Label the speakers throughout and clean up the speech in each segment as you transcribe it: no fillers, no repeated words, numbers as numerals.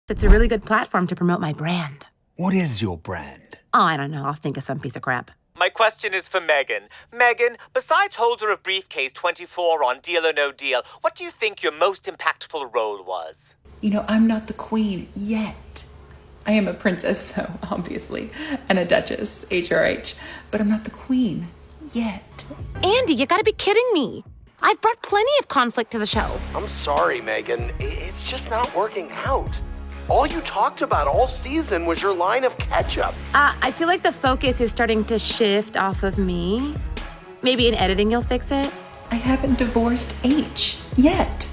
Speaker 1: It's a really good platform to promote my brand.
Speaker 2: What is your brand?
Speaker 1: Oh, I don't know. I'll think of some piece of crap.
Speaker 3: My question is for Meghan. Meghan, besides holder of briefcase 24 on Deal or No Deal, what do you think your most impactful role was?
Speaker 4: You know, I'm not the queen yet. I am a princess, though, obviously, and a duchess, HRH. But I'm not the queen yet.
Speaker 1: Andy, you gotta be kidding me. I've brought plenty of conflict to the show.
Speaker 5: I'm sorry, Meghan. It's just not working out. All you talked about all season was your line of ketchup.
Speaker 1: I feel like the focus is starting to shift off of me. Maybe in editing you'll fix it.
Speaker 4: I haven't divorced H yet.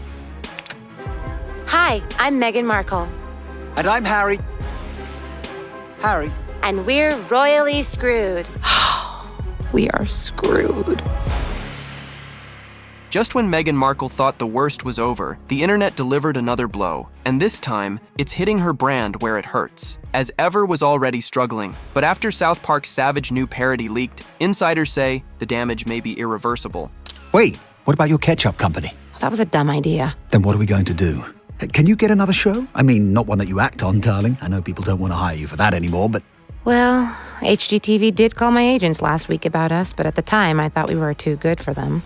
Speaker 1: Hi, I'm Meghan Markle.
Speaker 2: And I'm Harry. Harry.
Speaker 1: And we're royally screwed. We are screwed.
Speaker 6: Just when Meghan Markle thought the worst was over, the internet delivered another blow. And this time, it's hitting her brand where it hurts. As Ever was already struggling, but after South Park's savage new parody leaked, insiders say the damage may be irreversible.
Speaker 2: Wait, what about your ketchup company?
Speaker 1: That was a dumb idea.
Speaker 2: Then what are we going to do? Can you get another show? I mean, not one that you act on, darling. I know people don't want to hire you for that anymore, but...
Speaker 1: Well, HGTV did call my agents last week about us, but at the time I thought we were too good for them.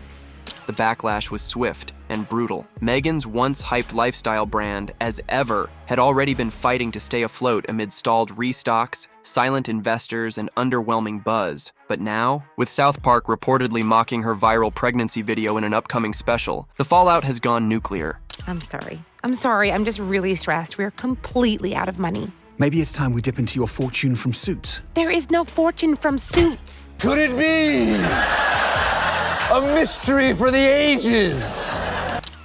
Speaker 6: The backlash was swift and brutal. Meghan's once hyped lifestyle brand, As Ever, had already been fighting to stay afloat amid stalled restocks, silent investors, and underwhelming buzz. But now, with South Park reportedly mocking her viral pregnancy video in an upcoming special, the fallout has gone nuclear.
Speaker 1: I'm sorry. I'm just really stressed. We're completely out of money.
Speaker 2: Maybe it's time we dip into your fortune from Suits.
Speaker 1: There is no fortune from Suits.
Speaker 7: Could it be a mystery for the ages?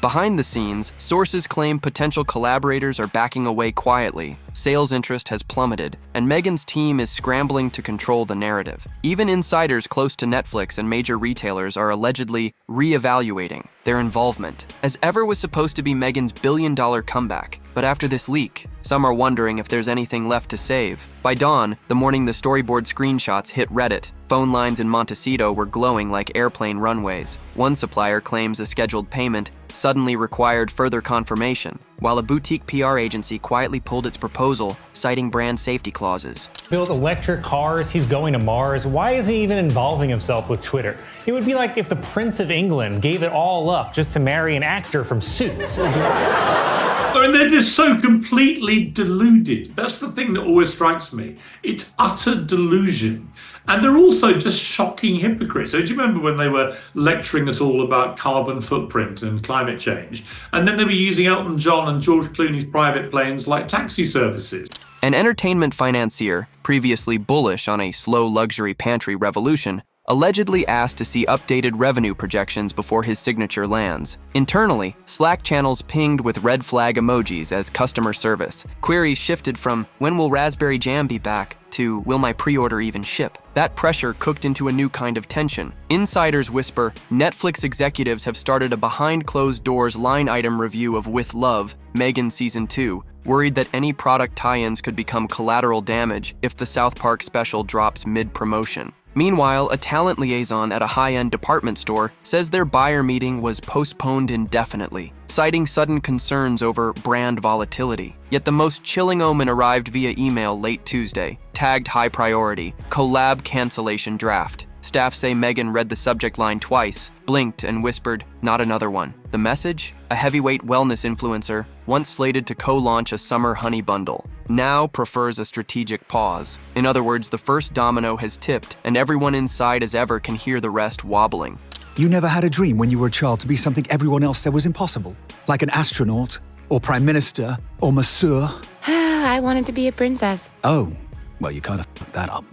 Speaker 6: Behind the scenes, sources claim potential collaborators are backing away quietly. Sales interest has plummeted, and Meghan's team is scrambling to control the narrative. Even insiders close to Netflix and major retailers are allegedly re-evaluating their involvement. As Ever was supposed to be Meghan's billion-dollar comeback, but after this leak, some are wondering if there's anything left to save. By dawn, the morning the storyboard screenshots hit Reddit, phone lines in Montecito were glowing like airplane runways. One supplier claims a scheduled payment suddenly required further confirmation, while a boutique PR agency quietly pulled its proposal, citing brand safety clauses.
Speaker 8: Build electric cars, he's going to Mars. Why is he even involving himself with Twitter? It would be like if the Prince of England gave it all up just to marry an actor from Suits.
Speaker 9: And they're just so completely deluded. That's the thing that always strikes me. It's utter delusion. And they're also just shocking hypocrites. So do you remember when they were lecturing us all about carbon footprint and climate change? And then they were using Elton John and George Clooney's private planes like taxi services.
Speaker 6: An entertainment financier, previously bullish on a slow luxury pantry revolution, allegedly asked to see updated revenue projections before his signature lands. Internally, Slack channels pinged with red flag emojis as customer service. Queries shifted from, "When will raspberry jam be back?" to, "Will my pre-order even ship?" That pressure cooked into a new kind of tension. Insiders whisper Netflix executives have started a behind-closed-doors line-item review of With Love, Meghan Season 2, worried that any product tie-ins could become collateral damage if the South Park special drops mid-promotion. Meanwhile, a talent liaison at a high-end department store says their buyer meeting was postponed indefinitely, citing sudden concerns over brand volatility. Yet the most chilling omen arrived via email late Tuesday, tagged high priority, collab cancellation draft. Staff say Meghan read the subject line twice, blinked, and whispered, "Not another one." The message? A heavyweight wellness influencer, once slated to co-launch a summer honey bundle, now prefers a strategic pause. In other words, the first domino has tipped, and everyone inside As Ever can hear the rest wobbling.
Speaker 2: You never had a dream when you were a child to be something everyone else said was impossible? Like an astronaut, or prime minister, or masseur?
Speaker 1: I wanted to be a princess.
Speaker 2: Oh, well, you kind of fucked that up.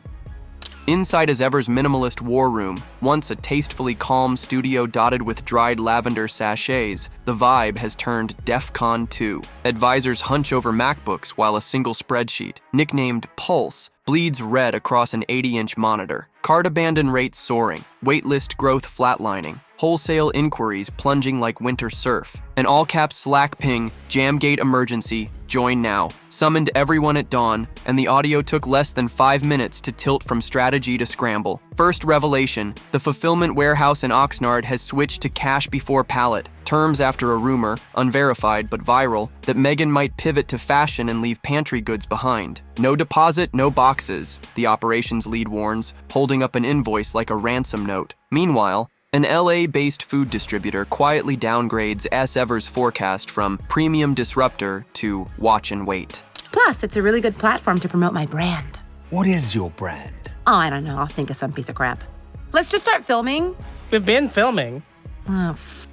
Speaker 6: Inside As Ever's minimalist war room, once a tastefully calm studio dotted with dried lavender sachets, the vibe has turned DEFCON 2. Advisors hunch over MacBooks while a single spreadsheet, nicknamed Pulse, bleeds red across an 80-inch monitor. Cart abandon rates soaring, waitlist growth flatlining. wholesale inquiries plunging like winter surf. An all-caps Slack ping, Jamgate emergency, join now. Summoned everyone at dawn, and the audio took less than 5 minutes to tilt from strategy to scramble. First revelation, the fulfillment warehouse in Oxnard has switched to cash before pallet, terms after a rumor, unverified but viral, that Meghan might pivot to fashion and leave pantry goods behind. No deposit, no boxes, the operations lead warns, holding up an invoice like a ransom note. Meanwhile, an LA-based food distributor quietly downgrades S. Evers' forecast from premium disruptor to watch and wait.
Speaker 1: Plus, it's a really good platform to promote my brand.
Speaker 2: What is your brand?
Speaker 1: Oh, I don't know. I'll think of some piece of crap. Let's just start filming.
Speaker 10: We've been filming.
Speaker 1: Oh, fuck.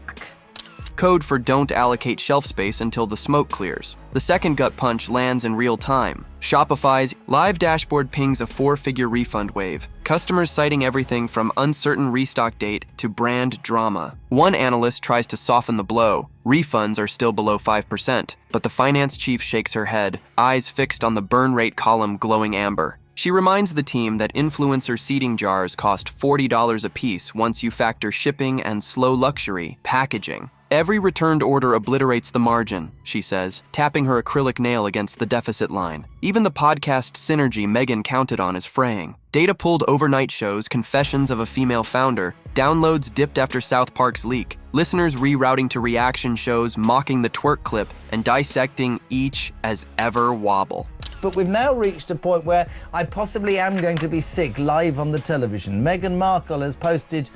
Speaker 6: Code for don't allocate shelf space until the smoke clears. The second gut punch lands in real time. Shopify's live dashboard pings a 4-figure refund wave. Customers citing everything from uncertain restock date to brand drama. One analyst tries to soften the blow. Refunds are still below 5%, but the finance chief shakes her head, eyes fixed on the burn rate column glowing amber. She reminds the team that influencer seating jars cost $40 a piece once you factor shipping and slow luxury packaging. Every returned order obliterates the margin, she says, tapping her acrylic nail against the deficit line. Even the podcast synergy Meghan counted on is fraying. Data pulled overnight shows, confessions of a female founder, downloads dipped after South Park's leak, listeners rerouting to reaction shows mocking the twerk clip and dissecting each as ever wobble.
Speaker 11: But we've now reached a point where I possibly am going to be sick live on the television. Meghan Markle has posted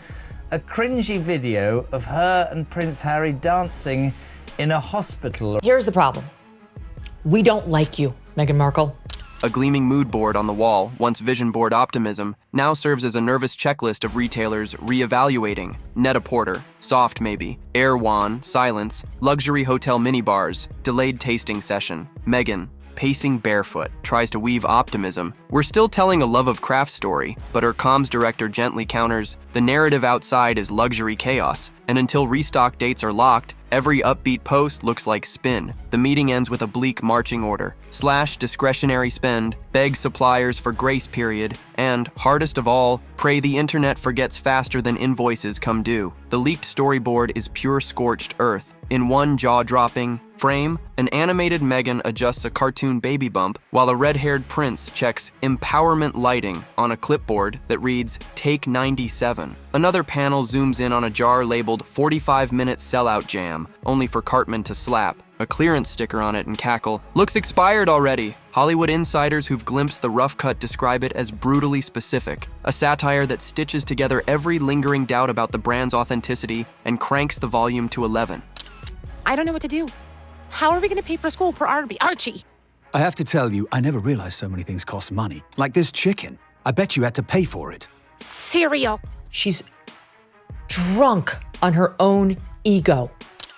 Speaker 11: a cringy video of her and Prince Harry dancing in a hospital.
Speaker 12: Here's the problem. We don't like you, Meghan Markle.
Speaker 6: A gleaming mood board on the wall, once vision board optimism, now serves as a nervous checklist of retailers reevaluating. Net-a-Porter, soft maybe, Erewhon, silence, luxury hotel minibars, delayed tasting session. Meghan, pacing barefoot, tries to weave optimism. We're still telling a love of craft story, but her comms director gently counters, the narrative outside is luxury chaos, and until restock dates are locked, every upbeat post looks like spin. The meeting ends with a bleak marching order. Slash discretionary spend, beg suppliers for grace period, and, hardest of all, pray the internet forgets faster than invoices come due. The leaked storyboard is pure scorched earth. In one jaw-dropping frame, an animated Meghan adjusts a cartoon baby bump, while a red-haired prince checks empowerment lighting on a clipboard that reads, Take 97. Another panel zooms in on a jar labeled 45-minute sellout jam, only for Cartman to slap a clearance sticker on it and cackle, looks expired already. Hollywood insiders who've glimpsed the rough cut describe it as brutally specific, a satire that stitches together every lingering doubt about the brand's authenticity and cranks the volume to 11.
Speaker 1: I don't know what to do. How are we going to pay for school for Archie?
Speaker 2: I have to tell you, I never realized so many things cost money. Like this chicken. I bet you had to pay for it.
Speaker 1: Cereal.
Speaker 12: She's drunk on her own ego.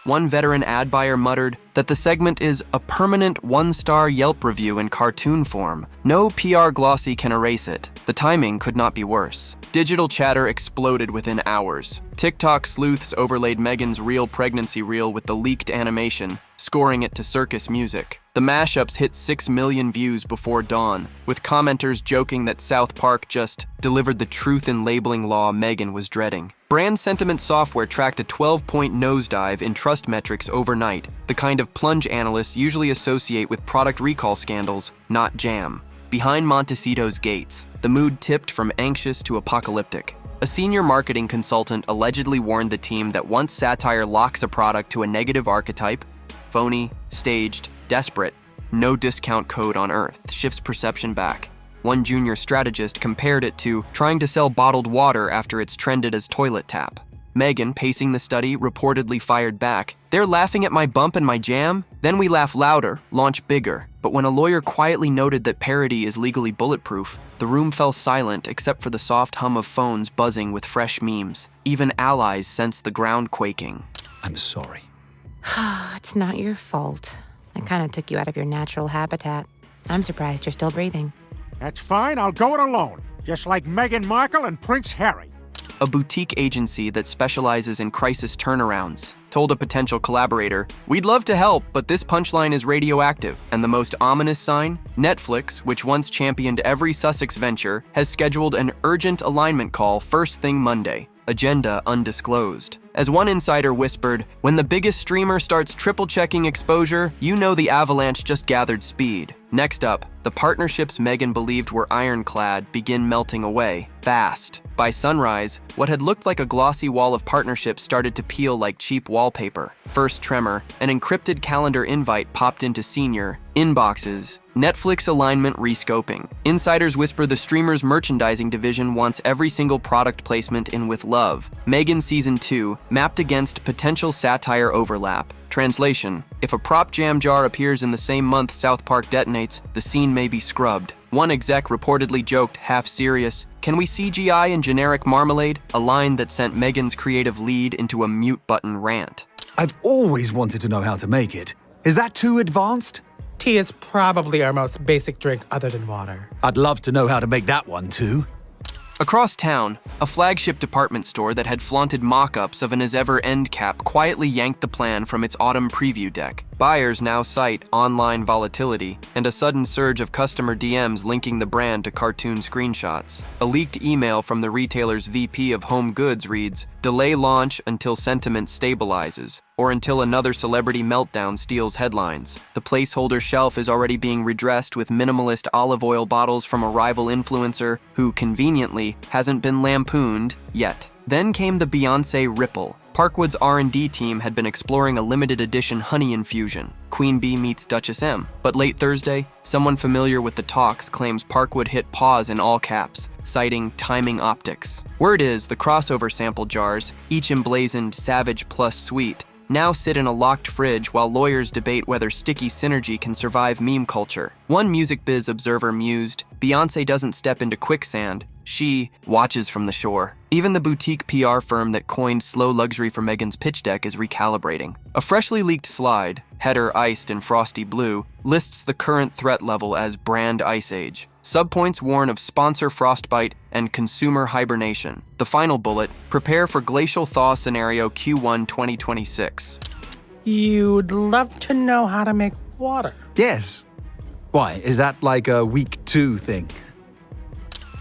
Speaker 6: One veteran ad buyer muttered that the segment is a permanent 1-star Yelp review in cartoon form. No PR glossy can erase it. The timing could not be worse. Digital chatter exploded within hours. TikTok sleuths overlaid Meghan's real pregnancy reel with the leaked animation, scoring it to circus music. The mashups hit 6 million views before dawn, with commenters joking that South Park just delivered the truth in labeling law Meghan was dreading. Brand sentiment software tracked a 12-point nosedive in trust metrics overnight, the kind of plunge analysts usually associate with product recall scandals, not jam. Behind Montecito's gates, the mood tipped from anxious to apocalyptic. A senior marketing consultant allegedly warned the team that once satire locks a product to a negative archetype, phony, staged, desperate, no discount code on earth shifts perception back. One junior strategist compared it to trying to sell bottled water after it's trended as toilet tap. Meghan, pacing the study, reportedly fired back. They're laughing at my bump and my jam? Then we laugh louder, launch bigger. But when a lawyer quietly noted that parody is legally bulletproof, the room fell silent except for the soft hum of phones buzzing with fresh memes. Even allies sensed the ground quaking.
Speaker 2: I'm sorry.
Speaker 1: It's not your fault. I kind of took you out of your natural habitat. I'm surprised you're still breathing.
Speaker 13: That's fine, I'll go it alone. Just like Meghan Markle and Prince Harry.
Speaker 6: A boutique agency that specializes in crisis turnarounds told a potential collaborator, "We'd love to help, but this punchline is radioactive." And the most ominous sign? Netflix, which once championed every Sussex venture, has scheduled an urgent alignment call first thing Monday. Agenda undisclosed. As one insider whispered, when the biggest streamer starts triple-checking exposure, you know the avalanche just gathered speed. Next up, the partnerships Meghan believed were ironclad begin melting away, fast. By sunrise, what had looked like a glossy wall of partnerships started to peel like cheap wallpaper. First tremor, an encrypted calendar invite popped into senior inboxes. Netflix alignment rescoping. Insiders whisper the streamer's merchandising division wants every single product placement in with love. Meghan Season 2, mapped against potential satire overlap. Translation: if a prop jam jar appears in the same month South Park detonates, the scene may be scrubbed. One exec reportedly joked, half serious, "Can we CGI in generic marmalade?" A line that sent Meghan's creative lead into a mute button rant.
Speaker 2: I've always wanted to know how to make it. Is that too advanced?
Speaker 10: Tea is probably our most basic drink other than water.
Speaker 2: I'd love to know how to make that one too.
Speaker 6: Across town, a flagship department store that had flaunted mock-ups of an as-ever end cap quietly yanked the plan from its autumn preview deck. Buyers now cite online volatility and a sudden surge of customer DMs linking the brand to cartoon screenshots. A leaked email from the retailer's VP of Home Goods reads, "Delay launch until sentiment stabilizes, or until another celebrity meltdown steals headlines." The placeholder shelf is already being redressed with minimalist olive oil bottles from a rival influencer who, conveniently, hasn't been lampooned yet. Then came the Beyoncé Ripple. Parkwood's R&D team had been exploring a limited edition honey infusion, Queen Bee meets Duchess M. But late Thursday, someone familiar with the talks claims Parkwood hit pause in all caps, citing timing optics. Word is the crossover sample jars, each emblazoned Savage plus Sweet, now sit in a locked fridge while lawyers debate whether sticky synergy can survive meme culture. One music biz observer mused, "Beyoncé doesn't step into quicksand, she watches from the shore." Even the boutique PR firm that coined slow luxury for Meghan's pitch deck is recalibrating. A freshly leaked slide, header iced in frosty blue, lists the current threat level as brand ice age. Subpoints warn of sponsor frostbite and consumer hibernation. The final bullet, prepare for glacial thaw scenario Q1 2026.
Speaker 10: You'd love to know how to make water.
Speaker 2: Yes. Why, is that like a week 2 thing?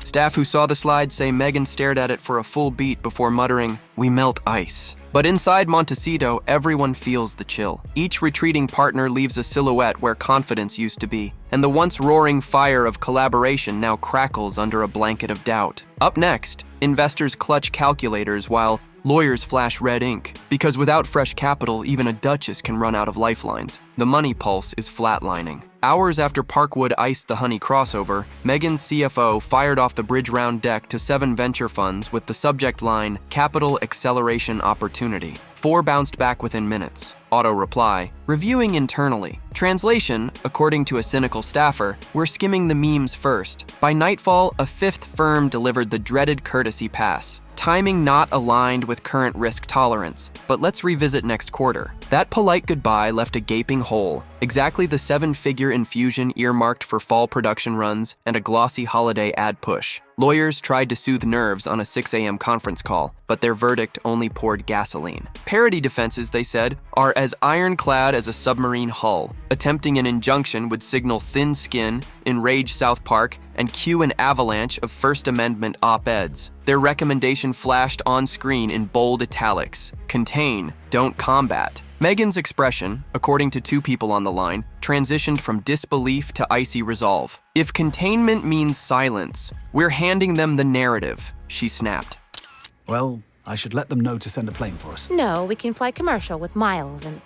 Speaker 6: Staff who saw the slide say Meghan stared at it for a full beat before muttering, "We melt ice." But inside Montecito, everyone feels the chill. Each retreating partner leaves a silhouette where confidence used to be, and the once roaring fire of collaboration now crackles under a blanket of doubt. Up next, investors clutch calculators while lawyers flash red ink, because without fresh capital, even a duchess can run out of lifelines. The money pulse is flatlining. Hours after Parkwood iced the honey crossover, Meghan's CFO fired off the bridge round deck to 7 venture funds with the subject line, "Capital Acceleration Opportunity." 4 bounced back within minutes. Auto reply, "Reviewing internally." Translation, according to a cynical staffer, "We're skimming the memes first." By nightfall, a 5th firm delivered the dreaded courtesy pass. Timing not aligned with current risk tolerance, but let's revisit next quarter. That polite goodbye left a gaping hole, exactly the 7-figure infusion earmarked for fall production runs and a glossy holiday ad push. Lawyers tried to soothe nerves on a 6 a.m. conference call, but their verdict only poured gasoline. Parody defenses, they said, are as ironclad as a submarine hull. Attempting an injunction would signal thin skin, enrage South Park, and cue an avalanche of First Amendment op-eds. Their recommendation flashed on screen in bold italics: contain, don't combat. Meghan's expression, according to 2 people on the line, transitioned from disbelief to icy resolve. "If containment means silence, we're handing them the narrative," she snapped.
Speaker 2: Well, I should let them know to send a plane for us.
Speaker 1: No, we can fly commercial with miles and...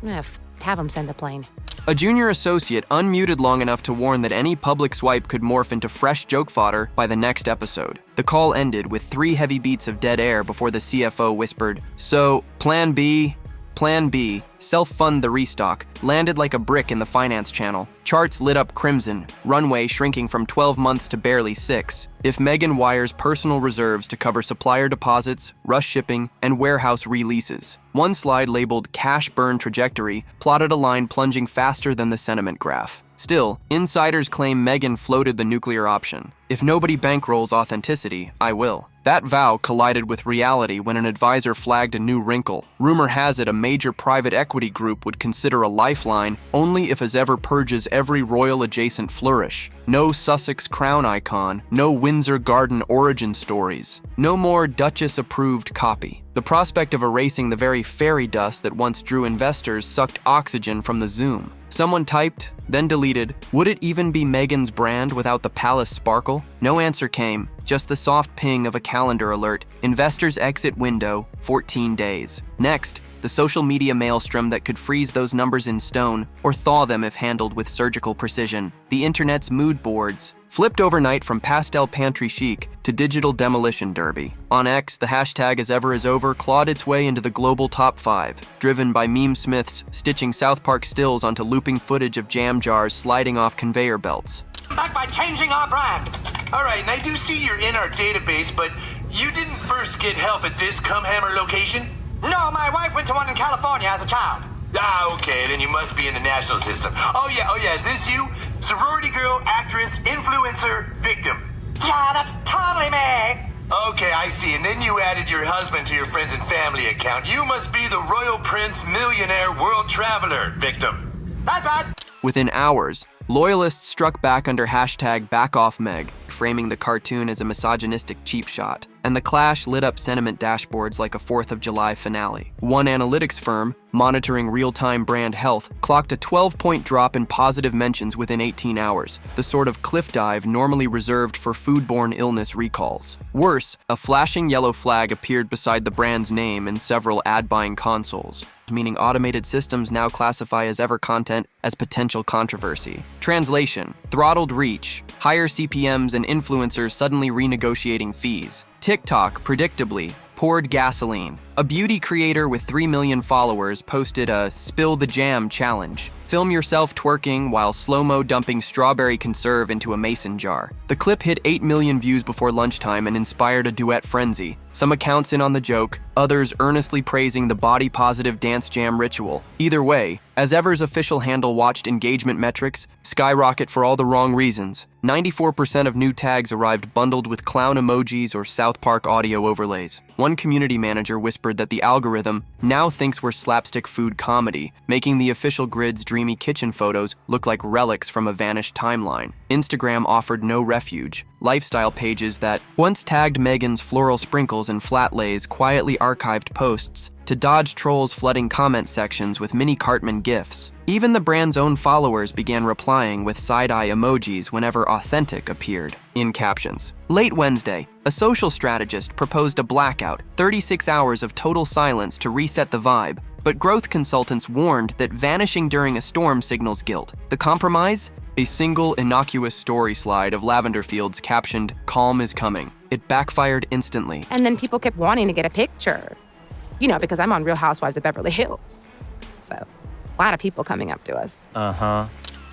Speaker 1: have them send the plane.
Speaker 6: A junior associate unmuted long enough to warn that any public swipe could morph into fresh joke fodder by the next episode. The call ended with 3 heavy beats of dead air before the CFO whispered, "So, Plan B, self-fund the restock," landed like a brick in the finance channel. Charts lit up crimson, runway shrinking from 12 months to barely 6. If Meghan wires personal reserves to cover supplier deposits, rush shipping, and warehouse releases. One slide labeled cash burn trajectory plotted a line plunging faster than the sentiment graph. Still, insiders claim Meghan floated the nuclear option. "If nobody bankrolls authenticity, I will." That vow collided with reality when an advisor flagged a new wrinkle. Rumor has it a major private equity group would consider a lifeline only if as ever purges every royal-adjacent flourish. No Sussex crown icon, no Windsor garden origin stories, no more Duchess-approved copy. The prospect of erasing the very fairy dust that once drew investors sucked oxygen from the Zoom. Someone typed, then deleted, would it even be Meghan's brand without the palace sparkle? No answer came, just the soft ping of a calendar alert. Investors exit window, 14 days. Next, the social media maelstrom that could freeze those numbers in stone or thaw them if handled with surgical precision. The internet's mood boards, flipped overnight from pastel pantry chic to digital demolition derby. On X, the hashtag as ever is over clawed its way into the global top 5, driven by meme smiths stitching South Park stills onto looping footage of jam jars sliding off conveyor belts.
Speaker 14: Back by changing our brand. All right, and I do see you're in our database, but you didn't first get help at this Cumhammer location?
Speaker 15: No, my wife went to one in California as a child.
Speaker 14: Ah, okay, then you must be in the national system. Oh yeah, is this you? Sorority girl, actress, influencer, victim.
Speaker 15: Yeah, that's totally me.
Speaker 14: Okay, I see, and then you added your husband to your friends and family account. You must be the Royal Prince Millionaire World Traveler victim.
Speaker 15: That's right.
Speaker 6: Within hours, loyalists struck back under hashtag #BackOffMeg, framing the cartoon as a misogynistic cheap shot, and the clash lit up sentiment dashboards like a 4th of July finale. One analytics firm, monitoring real-time brand health, clocked a 12-point drop in positive mentions within 18 hours, the sort of cliff dive normally reserved for foodborne illness recalls. Worse, a flashing yellow flag appeared beside the brand's name in several ad-buying consoles, meaning automated systems now classify as ever content as potential controversy. Translation: throttled reach, higher CPMs, and influencers suddenly renegotiating fees. TikTok, predictably, poured gasoline. A beauty creator with 3 million followers posted a Spill the Jam challenge. Film yourself twerking while slow-mo dumping strawberry conserve into a mason jar. The clip hit 8 million views before lunchtime and inspired a duet frenzy. Some accounts in on the joke, others earnestly praising the body-positive dance jam ritual. Either way, as Ever's official handle watched engagement metrics skyrocket for all the wrong reasons. 94% of new tags arrived bundled with clown emojis or South Park audio overlays. One community manager whispered that the algorithm now thinks we're slapstick food comedy, making the official grid's dreamy kitchen photos look like relics from a vanished timeline. Instagram offered no refuge. Lifestyle pages that once tagged Meghan's floral sprinkles and flat lays quietly archived posts to dodge trolls flooding comment sections with mini Cartman gifs. Even the brand's own followers began replying with side-eye emojis whenever authentic appeared in captions. Late Wednesday, a social strategist proposed a blackout, 36 hours of total silence to reset the vibe, but growth consultants warned that vanishing during a storm signals guilt. The compromise? A single innocuous story slide of lavender fields captioned, "Calm is coming." It backfired instantly.
Speaker 1: And then people kept wanting to get a picture. You know, because I'm on Real Housewives of Beverly Hills. So, a lot of people coming up to us.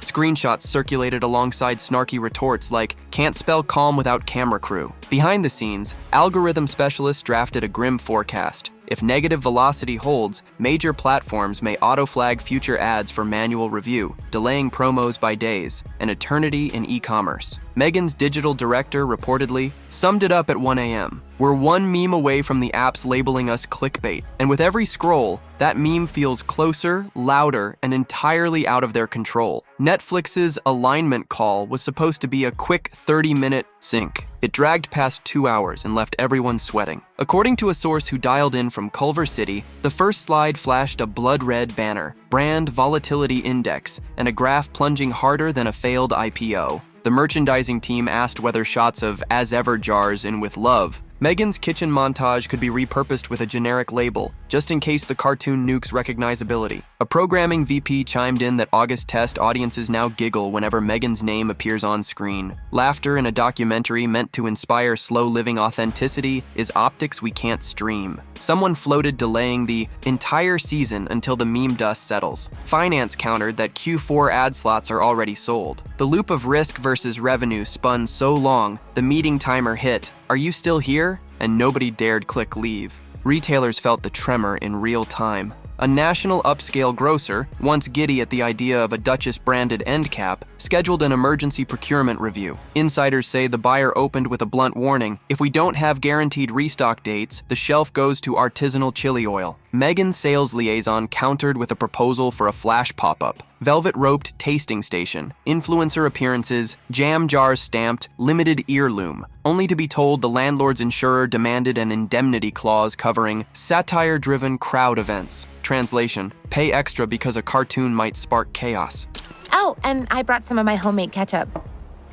Speaker 6: Screenshots circulated alongside snarky retorts like, "Can't spell calm without camera crew." Behind the scenes, algorithm specialists drafted a grim forecast. If negative velocity holds, major platforms may auto-flag future ads for manual review, delaying promos by days, an eternity in e-commerce. Meghan's digital director reportedly summed it up at 1 a.m. "We're one meme away from the apps labeling us clickbait, and with every scroll, that meme feels closer, louder, and entirely out of their control." Netflix's alignment call was supposed to be a quick 30-minute sync. It dragged past 2 hours and left everyone sweating. According to a source who dialed in from Culver City, the first slide flashed a blood-red banner, brand volatility index, and a graph plunging harder than a failed IPO. The merchandising team asked whether shots of As Ever jars in With Love. Meghan's kitchen montage could be repurposed with a generic label, just in case the cartoon nukes recognizability. A programming VP chimed in that August test audiences now giggle whenever Meghan's name appears on screen. Laughter in a documentary meant to inspire slow-living authenticity is optics we can't stream. Someone floated delaying the entire season until the meme dust settles. Finance countered that Q4 ad slots are already sold. The loop of risk versus revenue spun so long, the meeting timer hit, "Are you still here?" and nobody dared click leave. Retailers felt the tremor in real time. a national upscale grocer, once giddy at the idea of a Duchess-branded end cap, scheduled an emergency procurement review. Insiders say the buyer opened with a blunt warning: if we don't have guaranteed restock dates, the shelf goes to artisanal chili oil. Meghan's sales liaison countered with a proposal for a flash pop-up, velvet-roped tasting station, influencer appearances, jam jars stamped, limited earloom, only to be told the landlord's insurer demanded an indemnity clause covering satire-driven crowd events. Translation: pay extra because a cartoon might spark chaos.
Speaker 1: Oh, and I brought some of my homemade ketchup.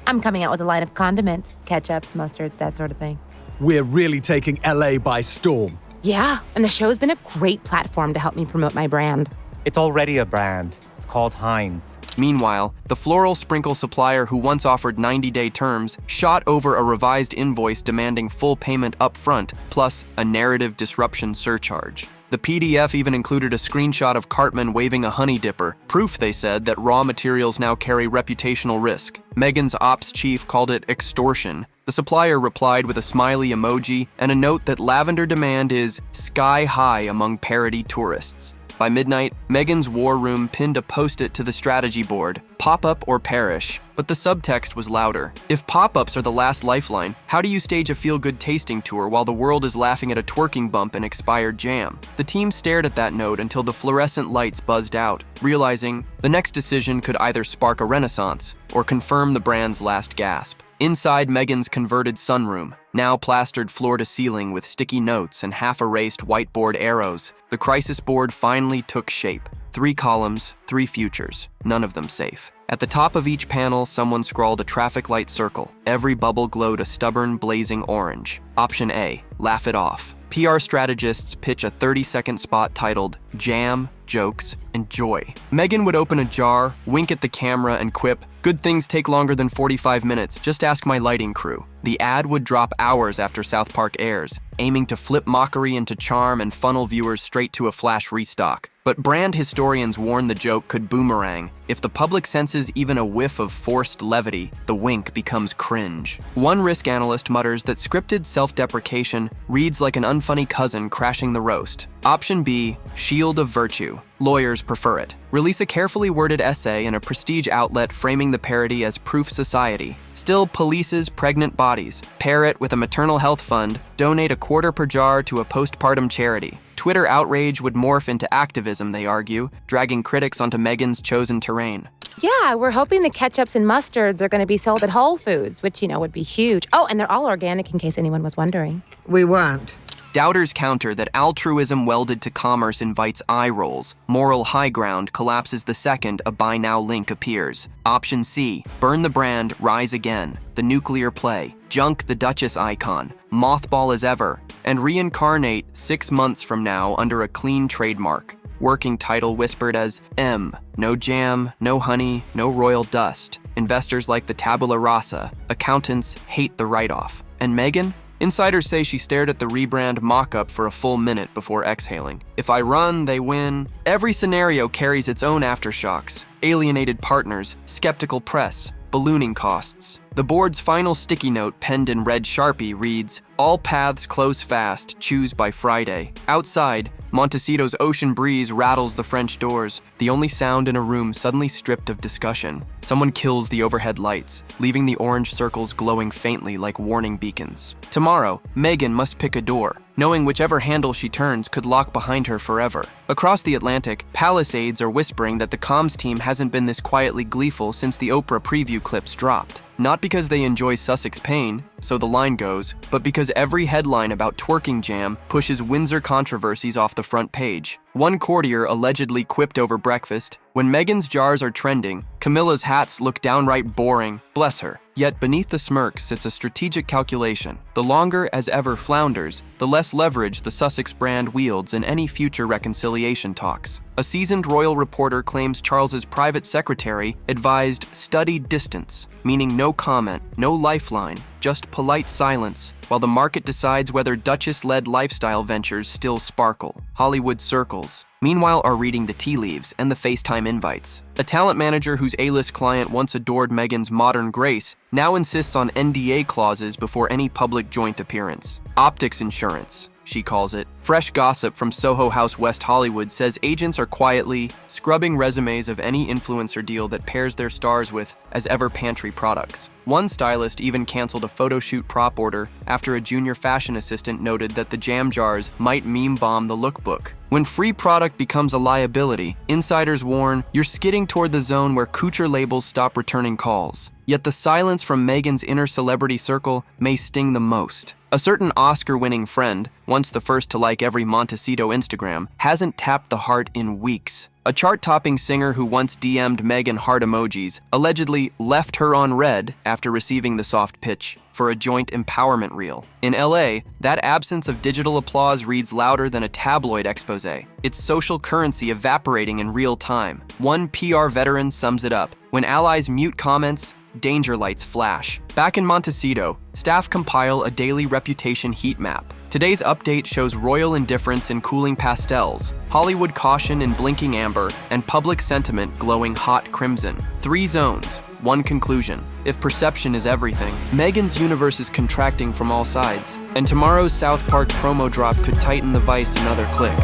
Speaker 1: I'm coming out with a line of condiments, ketchups, mustards, that sort of thing.
Speaker 2: We're really taking LA by storm.
Speaker 1: Yeah, and the show's been a great platform to help me promote my brand.
Speaker 16: It's already a brand. It's called Heinz.
Speaker 6: Meanwhile, the floral sprinkle supplier who once offered 90-day terms shot over a revised invoice demanding full payment up front, plus a narrative disruption surcharge. The PDF even included a screenshot of Cartman waving a honey dipper, proof, they said, that raw materials now carry reputational risk. Meghan's ops chief called it extortion. The supplier replied with a smiley emoji and a note that lavender demand is sky high among parody tourists. By midnight, Meghan's war room pinned a post-it to the strategy board, pop up or perish, but the subtext was louder. If pop-ups are the last lifeline, how do you stage a feel-good tasting tour while the world is laughing at a twerking bump and expired jam? The team stared at that note until the fluorescent lights buzzed out, realizing the next decision could either spark a renaissance or confirm the brand's last gasp. Inside Meghan's converted sunroom, now plastered floor to ceiling with sticky notes and half-erased whiteboard arrows, the crisis board finally took shape. 3 columns, 3 futures, none of them safe. At the top of each panel, someone scrawled a traffic light circle. Every bubble glowed a stubborn, blazing orange. Option A, laugh it off. PR strategists pitch a 30-second spot titled Jam, Jokes, and Joy. Meghan would open a jar, wink at the camera, and quip, "Good things take longer than 45 minutes, just ask my lighting crew." The ad would drop hours after South Park airs, aiming to flip mockery into charm and funnel viewers straight to a flash restock. But brand historians warn the joke could boomerang. If the public senses even a whiff of forced levity, the wink becomes cringe. One risk analyst mutters that scripted self-deprecation reads like an unfunny cousin crashing the roast. Option B, shield of virtue. Lawyers prefer it. Release a carefully worded essay in a prestige outlet framing the parody as proof society. Still polices pregnant bodies. Pair it with a maternal health fund. Donate a quarter per jar to a postpartum charity. Twitter outrage would morph into activism, they argue, dragging critics onto Meghan's chosen terrain.
Speaker 1: Yeah, we're hoping the ketchups and mustards are going to be sold at Whole Foods, which, would be huge. Oh, and they're all organic in case anyone was wondering.
Speaker 17: We won't.
Speaker 6: Doubters counter that altruism welded to commerce invites eye rolls. Moral high ground collapses the second a buy now link appears. Option C, burn the brand, rise again. The nuclear play, junk the Duchess icon, mothball as ever, and reincarnate 6 months from now under a clean trademark. Working title whispered as M. No jam, no honey, no royal dust. Investors like the tabula rasa. Accountants hate the write-off. And Meghan? Insiders say she stared at the rebrand mock-up for a full minute before exhaling. If I run, they win. Every scenario carries its own aftershocks. Alienated partners, skeptical press, ballooning costs. The board's final sticky note, penned in red Sharpie, reads, "All paths close fast, choose by Friday." Outside, Montecito's ocean breeze rattles the French doors, the only sound in a room suddenly stripped of discussion. Someone kills the overhead lights, leaving the orange circles glowing faintly like warning beacons. Tomorrow, Meghan must pick a door, knowing whichever handle she turns could lock behind her forever. Across the Atlantic, Palace aides are whispering that the comms team hasn't been this quietly gleeful since the Oprah preview clips dropped. Not because they enjoy Sussex pain, so the line goes, but because every headline about twerking jam pushes Windsor controversies off the front page. One courtier allegedly quipped over breakfast, "When Meghan's jars are trending, Camilla's hats look downright boring, bless her." Yet beneath the smirk sits a strategic calculation. The longer as ever flounders, the less leverage the Sussex brand wields in any future reconciliation talks. A seasoned royal reporter claims Charles's private secretary advised studied distance, meaning no comment, no lifeline, just polite silence, while the market decides whether Duchess-led lifestyle ventures still sparkle. Hollywood circles, meanwhile, are reading the tea leaves and the FaceTime invites. A talent manager whose A-list client once adored Meghan's modern grace now insists on NDA clauses before any public joint appearance. Optics insurance, she calls it. Fresh gossip from Soho House, West Hollywood says agents are quietly scrubbing resumes of any influencer deal that pairs their stars with as ever pantry products. One stylist even canceled a photo shoot prop order after a junior fashion assistant noted that the jam jars might meme bomb the lookbook. When free product becomes a liability, insiders warn you're skidding toward the zone where couture labels stop returning calls. Yet the silence from Meghan's inner celebrity circle may sting the most. A certain Oscar-winning friend, once the first to like every Montecito Instagram, hasn't tapped the heart in weeks. A chart-topping singer who once DM'd Meghan heart emojis allegedly left her on red after receiving the soft pitch for a joint empowerment reel. In LA, that absence of digital applause reads louder than a tabloid expose. It's social currency evaporating in real time. One PR veteran sums it up: when allies mute comments, danger lights flash. Back in Montecito, staff compile a daily reputation heat map. Today's update shows royal indifference in cooling pastels, Hollywood caution in blinking amber, and public sentiment glowing hot crimson. 3 zones, 1 conclusion. If perception is everything, Meghan's universe is contracting from all sides, and tomorrow's South Park promo drop could tighten the vice another click.